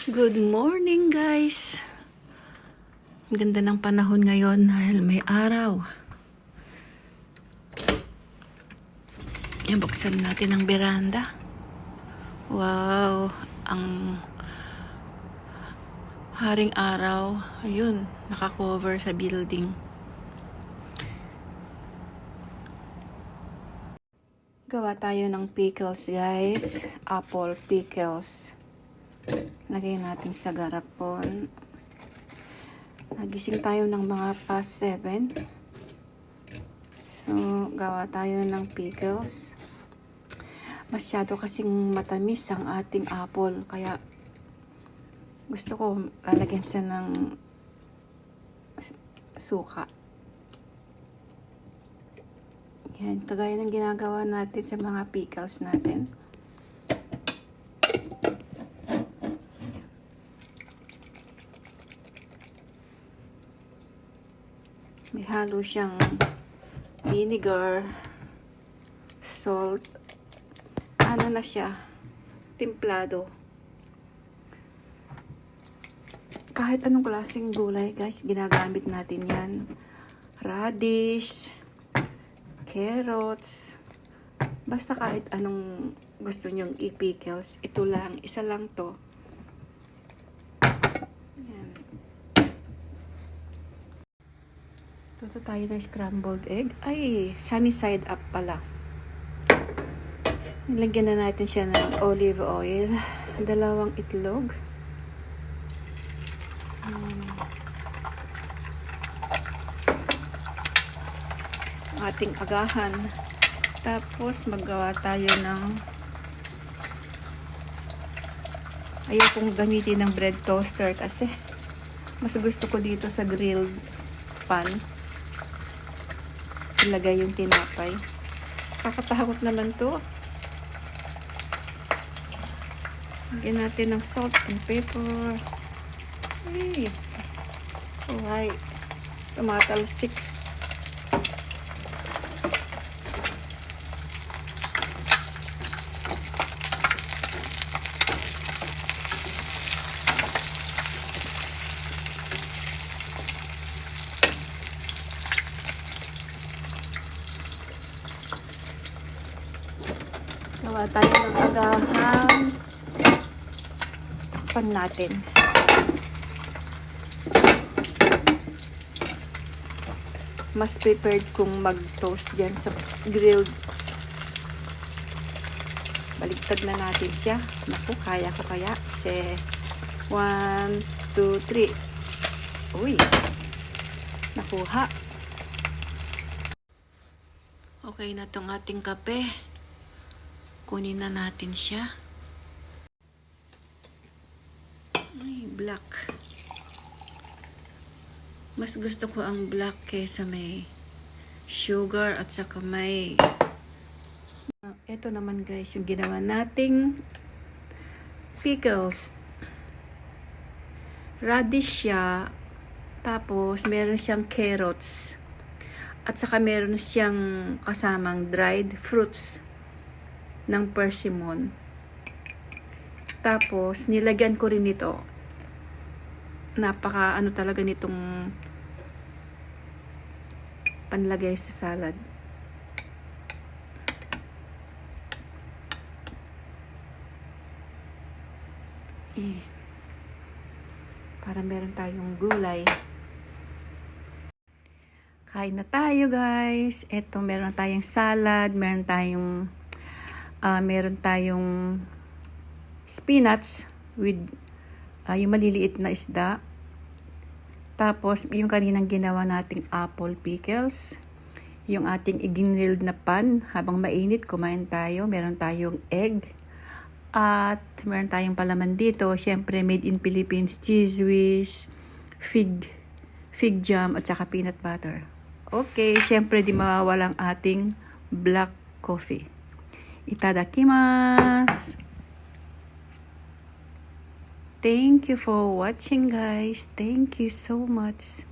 Good morning guys. Ang ganda ng panahon ngayon dahil may araw. Yan, buksan natin ang beranda. Wow, ang haring araw. Ayun, nakakover sa building. Gawa tayo ng pickles guys. Apple pickles. Lagay natin sa garapon. Nagising tayo ng mga past 7. So, gawa tayo ng pickles. Masyado kasing matamis ang ating apple. Kaya, gusto ko lalagyan siya ng suka. Yan, kagaya ng ginagawa natin sa mga pickles natin. May halo siyang vinegar, salt, ano na siya, templado. Kahit anong klaseng gulay guys, ginagamit natin yan. Radish, carrots, basta kahit anong gusto nyong i-pickles, ito lang, isa lang to. Luto tayo ng scrambled egg. Ay, sunny side up pala. Nilagyan na natin siya ng olive oil. 2 itlog. Ating agahan. Tapos, maggawa tayo ng ayokong gamitin ng bread toaster kasi mas gusto ko dito sa grilled pan ilagay yung tinapay. Kakatakot naman to. Lagyan natin ng salt and pepper. Ay, alright, tumatalsik. Gawa tayo ng agahan. Pan natin. Mas prepared kung mag-toast dyan sa grilled. Baligtad na natin siya. Naku, kaya ko kaya. 1, 2, 3. Uy, nakuha. Okay na tong ating kape. Kunin na natin siya. Ay, black. Mas gusto ko ang black kaysa may sugar at saka may... Ito naman guys, yung ginawa nating pickles. Radish siya. Tapos, meron siyang carrots. At saka meron siyang kasamang dried fruits ng persimmon. Tapos, nilagyan ko rin ito. Napaka ano talaga nitong panlagay sa salad. Para meron tayong gulay. Kain na tayo guys. Ito, meron tayong salad, meron tayong spinach with yung maliliit na isda. Tapos, yung kaninang ginawa nating apple pickles. Yung ating i-grilled na pan. Habang mainit, kumain tayo. Meron tayong egg. At meron tayong palaman dito. Siyempre, made in Philippines. Cheese whiz, fig jam, at saka peanut butter. Okay, siyempre, di mawawala ang ating black coffee. Itadakimasu! Thank you for watching guys. Thank you so much.